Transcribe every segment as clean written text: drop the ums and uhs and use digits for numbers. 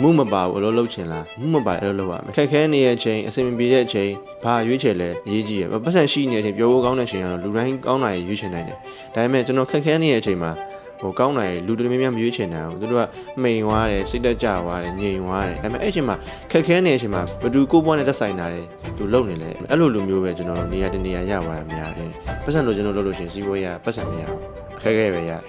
မှုမပါဘူးအလုပ်လုပ်ချင်လားမှုမပါအလုပ်လုပ်ရမယ်ခက်ခဲနေတဲ့အချိန်အဆင်မပြေတဲ့အချိန်ဘာရွေးချယ်လဲအရေးကြီးရယ်ပတ်စံရှိနေတဲ့အချိန်ပြောဖို့ကောင်းတဲ့အချိန်ကတော့လူတိုင်းကောင်းတာရွေးချယ်နိုင်တယ်ဒါပေမဲ့ကျွန်တော်ခက်ခဲနေတဲ့အချိန်မှာကောင်းတယ်လူတွေများများမရွေးချယ်နိုင်ဘူးသူတို့ကမိန်သွားတယ်စိတ်တက်ကြသွားတယ်ငြိမ်သွားတယ်ဒါပေမဲ့အဲ့အချိန်မှာခက်ခဲနေတဲ့အချိန်မှာဘသူကိုပွားနဲ့တက်ဆိုင်တာတယ်သူလုံနေလဲအဲ့လိုလူမျိုးပဲကျွန်တော်တို့နေရာတနေရာရသွားတာများတယ်ပတ်စံလို့ကျွန်တော်လုပ်လို့ရှိရင်စီးပွားရေးပတ်စံမရဘူးအခက်ခဲပဲရတယ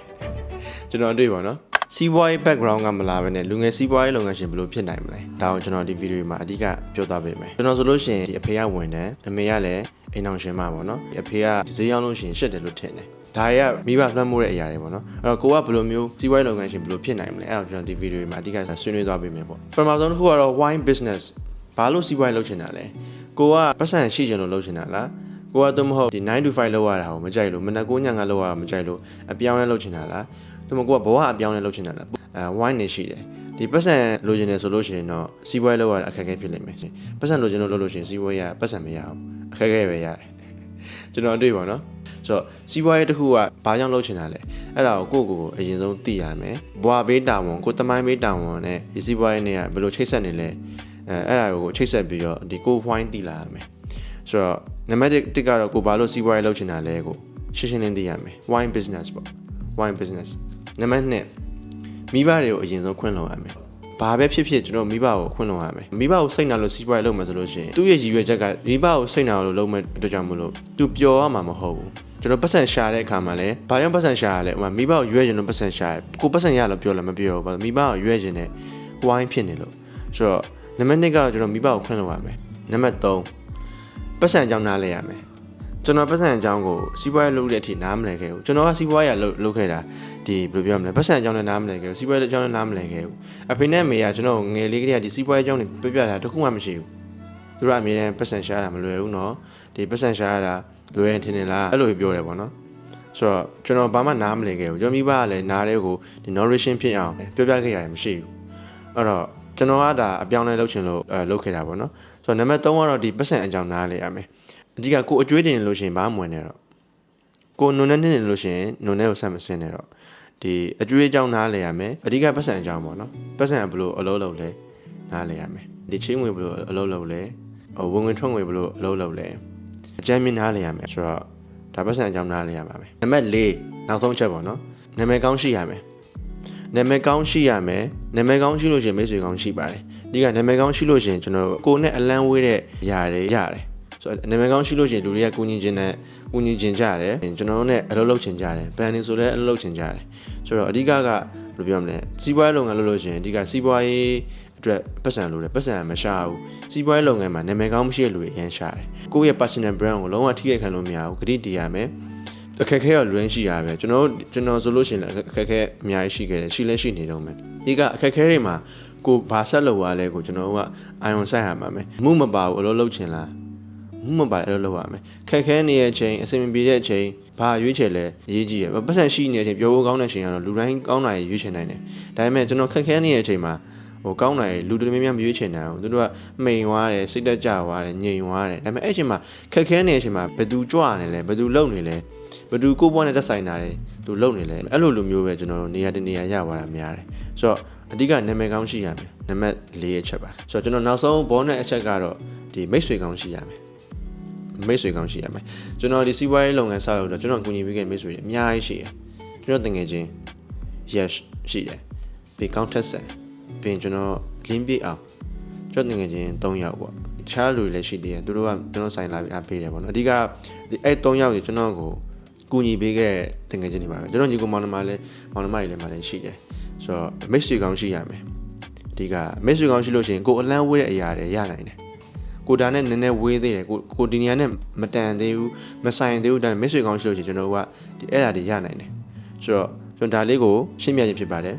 ်ကျွန်တော်အတွေ့ပါနော်စီးပွားရေး background ကမလာဘဲနဲ့လူငယ်စီးပွားရေးလုပ်ငန်းရှင်ဘယ်လိုဖြစ်နိုင်မလဲဒါကိုကျွန်တော်ဒီဗီဒီယိုမှာအဓိကပြောသွားပေးမယ်ကျွန်တော်ဆိုလို့ရှိရင်ဒီအဖေကဝင်တယ်အမေကလည်းအိမ်အောင်ရှင်မပေါ့နော်အဖေကဒီဈေးရောက်လို့ရှိရင်ရှစ်တယ်လို့ထင်တယ်ဒါရမိဘလွှမ်းမိုးတဲ့အရာတွေပေါ့နော်အဲ့တော့ကိုကဘယ်လိုမျိုးစီးပွားရေးလုပ်ငန်းရှင်ဘယ်လိုဖြစ်နိုင်မလဲအဲ့တော့ကျွန်တော်ဒီဗီဒီယိုမှာအဓိကဆွေးနွေးသွားပေးမယ်ပေါ့ပထမဆုံးတစ်ခုကတော့ wine business ဘာလို့စီးပွားရေးလုပ်ချင်တာလဲကိုကပတ်စံရှိချင်လို့လုပ်ချင်တာလားကိုကတော့မဟုတ်ဒီ9 to 5လောက်ရတာကိုမကြိုက်လို့မနက်9ည9လောက်ရတာမကြိုက်လို့အပြောင်းလဲလုပ်ချင်တာလားသူမကိုကဘဝအပြောင်းလဲလုပ်ချင်တာလားwine နေရှိတယ်ဒီပတ်စံလိုချင်တယ်ဆိုလို့ရှိရင်တော့စီးပွားရေးလုပ်ရတာအခက်အခဲဖြစ်လိမ့်မယ်ပတ်စံလိုချင်လို့လုပ်လို့ရှိရင်စီးပွားရေးကပတ်စံမရဘူးအခက်အခဲပဲရတယ်ကျွန်တော်တွေ့ပါနော်ဆိုတော့စီးပွားရေးတစ်ခုကဘာကြောင့်လုပ်ချင်တာလဲအဲ့ဒါကိုကိုအရင်ဆုံးသိရမယ်ဘွာဘေးတာဝန်ကိုတမိုင်းဘေးတာဝန်နဲ့ဒီစီးပွားရေးနဲ့ဘယ်လိုချိတ်ဆက်နေလဲအဲ့ဒါကိုချိတ်ဆက်ပြီးတော့ဒီကို wine သိလာရမယ်ဆိုတော့နံပါတ်1ကတော့ကိုဘာလို့စီးပွားရေးလုပ်ချင်တာလဲကိုရှင်းရှင်းလင်းသိရမယ် wine business ပေါ့ wine business နံပါတ်2မိဘတွေကိုအရင်ဆုံးခွင့်လွှတ်ရမယ်ဘာပဲဖြစ်ဖြစ်ကျွန်တော်မိဘကိုခွင့်လွှတ်ရမယ်မိဘကိုစိတ်နာလို့စီးပွားရေးလုပ်မယ်ဆိုလို့ရှိရင်သူ့ရဲ့ရည်ရွယ်ချက်ကမိဘကိုစိတ်နာလို့လုပ်မယ်အတွက်ကြောင့်မလို့သူပျော်ရမှာမဟုတ်ဘူးကျွန်တော်ပတ်စံရှာတဲ့အခါမှာလည်းဘာကြောင့်ပတ်စံရှာရလဲဟိုမိဘကိုရွေးချင်လို့ပတ်စံရှာရကိုပတ်စံရလို့ပြောလည်းမပြောဘူးမိဘကိုရွေးချင်တဲ့ wine ဖြစ်နေလို့ဆိုတော့နံပါတ်2ကတော့ကျွန်တော်မိဘကိုခွင့်လွှတ်ရမယ်နံပါတ်3ပတ်စံအကြောင်းနားလဲရမယ်ကျွန်တော်ပတ်စံအကြောင်းကိုစီးပွားရေးလုပ်တဲ့အထိနားမလည်ခဲ့ဘူးကျွန်တော်ကစီးပွားရေးလုပ်ခဲ့တာဒီဘယ်လိုပြောမလဲပတ်စံအကြောင်းနဲ့နားမလည်ခဲ့ဘူးစီးပွားရေးအကြောင်းနဲ့နားမလည်ခဲ့ဘူးအဖေနဲ့အမေကကျွန်တော်ငယ်လေးကတည်းကဒီစီးပွားရေးအကြောင်းတွေပြပြတာတခုမှမရှိဘူးသူတို့အမြဲတမ်းပတ်စံရှားတာမလွယ်ဘူးနော်ဒီပတ်စံရှားရတာလွယ်ရင်ထင်နေလားအဲ့လိုပြောတယ်ပေါ့နော်ဆိုတော့ကျွန်တော်ဘာမှနားမလည်ခဲ့ဘူးကျွန်တော်မိဘကလည်းနားတဲ့ကိုဒီ narration ဖြစ်အောင်ပြောပြခဲ့ရတယ်မရှိဘူးအဲ့တော့ကျွန်တော်ကဒါအပြောင်းလဲလုပ်ချင်လို့လုပ်ခဲ့တာပေါ့နော်ဆိုတော့နံပါတ်3ကတော့ဒီပတ်စံအကြောင်းနားလဲရမယ်အဓိကကိုအကျွေးတင်လို့ရှိရင်ဘာမှမဝင်နဲ့တော့ကိုနုံနဲ့နေလို့ရှိရင်နုံနဲ့ကိုဆက်မစင်းနဲ့တော့ဒီအကျွေးအကြောင်းနားလဲရမယ်အဓိကပတ်စံအကြောင်းပေါ့နော်ပတ်စံဘယ်လိုအလုပ်လုပ်လဲနားလဲရမယ်ဒီချင်းငွေဘယ်လိုအလုပ်လုပ်လဲဝင်ငွေထွက်ငွေဘယ်လိုအလုပ်လုပ်လဲအကြမ်းမြင်နားလဲရမယ်ဆိုတော့ဒါပတ်စံအကြောင်းနားလဲရပါမယ်နံပါတ်4နောက်ဆုံးချက်ပေါ့နော်နာမည်ကောင်းရှိရမယ်နာမည်ကောင်းရှိရမယ်နာမည်ကောင်းရှိလို့ရှိရင်မိတ်ဆွေကောင်းရှိပါတယ်ဒီကနာမည်ကောင်းရှိလို့ရှိရင်ကျွန်တော်ကိုနဲ့အလန်းဝေးတဲ့ຢာတွေရတယ်ဆိုတော့နာမည်ကောင်းရှိလို့ရှိရင်လူတွေကကူညီခြင်းနဲ့ကူညီခြင်းကြတယ်ကျွန်တော်တို့နဲ့အလုပ်လုပ်ခြင်းကြတယ်ဘန်နေဆိုလည်းအလုပ်လုပ်ခြင်းကြတယ်ဆိုတော့အဓိကကဘယ်လိုပြောမလဲစီးပွားရေးလုပ်ငန်းလုပ်လို့ရှိရင်အဓိကစီးပွားရေးအတွက်ပတ်စံလို့တယ်ပတ်စံမရှာဘူးစီးပွားရေးလုပ်ငန်းမှာနာမည်ကောင်းမရှိတဲ့လူတွေအရင်ရှာတယ်ကိုယ့်ရဲ့ personal brand ကိုလုံးဝထိခိုက်ခံလို့မရဘူးဂရုတည်ရမယ်အခက်ခဲရလွန်းရှိရပဲကျွန်တော်ဆိုလို့ရှိရင်အခက်ခဲအများကြီးရှိခဲ့တယ်ရှိလဲရှိနေတော့မယ်ဒီကအခက်ခဲတွေမှာကိုဘာဆက်လုပ်ရလဲကိုကျွန်တော်ကအာယုံဆိုင်ရမှာမယ်မှုမပါဘူးအလုပ်လုပ်ချင်လားမှုမပါအလုပ်လုပ်ရမယ်ခက်ခဲနေတဲ့အချိန်အဆင်မပြေတဲ့အချိန်ဘာရွေးချယ်လဲအရေးကြီးရယ်ပတ်စံရှိနေတဲ့အချိန်ပြောဖို့ကောင်းတဲ့အချိန်ကတော့လူတိုင်းကောင်းတာရွေးချယ်နိုင်တယ်ဒါပေမဲ့ကျွန်တော်ခက်ခဲနေတဲ့အချိန်မှာကောင်းတယ်လူတွေများများမရွေးချယ်နိုင်ဘူးသူတို့ကမိန်သွားတယ်စိတ်တက်ကြသွားတယ်ငြိမ်သွားတယ်ဒါပေမဲ့အဲ့အချိန်မှာခက်ခဲနေတဲ့အချိန်မှာဘယ်သူကြွနေလဲဘယ်သူလုံနေလဲဘယ်သူကိုပွားနဲ့တက်ဆိုင်တာလဲသူလုံနေလဲအဲ့လိုလူမျိုးပဲကျွန်တော်တို့နေရာတနေရာရသွားတာများတယ်ဆိုတော့အဓိကနာမည်ကောင်းရှိရမယ်နံပါတ်4အချက်ပါဆိုတော့ကျွန်တော်နောက်ဆုံးဘောနဲ့အချက်ကတော့ဒီမိတ်ဆွေကောင်းရှိရမယ်မိတ်ဆွေကောင်းရှိရမယ်ကျွန်တော်ဒီစီးပွားရေးလုပ်ငန်းစလုပ်တော့ကျွန်တော်အကူအညီပေးခဲ့မိတ်ဆွေတွေအများကြီးရှိတယ်ကျွန်တော်တကယ်ချင်း yes ရှိတယ်ပြီး counter set ပြီးကျွန်တော် link ပြအောင်ကျွန်တော်တကယ်ချင်း3ယောက်ပေါ့တခြားလူတွေလည်းရှိသေးတယ်သူတို့ကကျွန်တော်ဆိုင်လာပြီးအားပေးတယ်ပေါ့နော်အဓိကအဲ့3ယောက်ကြီးကျွန်တော်ကိုကူညီပေးခဲ့တဲ့တကယ်ချင်းတွေပါပဲကျွန်တော်ညီကိုမောင်နှမလည်းမောင်နှမကြီးလည်းမလည်းရှိတယ်ဆိုတော့မိတ်ဆွေကောင်းရှိရမယ်အဓိကမိတ်ဆွေကောင်းရှိလို့ရှိရင်ကိုအလန်းဝေးတဲ့အရာတွေရနိုင်တယ်ကိုဒါနဲ့နည်းနည်းဝေးသေးတယ်ကိုဒီနေရာနဲ့မတန်သေးဘူးမဆိုင်သေးဘူးဒါပေမဲ့မိတ်ဆွေကောင်းရှိလို့ရှိရင်ကျွန်တော်ကဒီအဲ့ဒါတွေရနိုင်တယ်ဆိုတော့ကျွန်တော်ဒါလေးကိုရှင်းပြခြင်းဖြစ်ပါတယ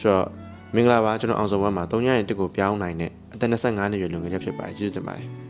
်ဆိုတော့မင်္ဂလာပါကျွန်တော်အောင်စောဝမ်းမှာ3ရက်1ကိုပြောင်းနိုင်တဲ့အသက်25နှစ်ရွယ်လူငယ်လေးဖြစ်ပါတယ်ကျေးဇူးတင်ပါတယ်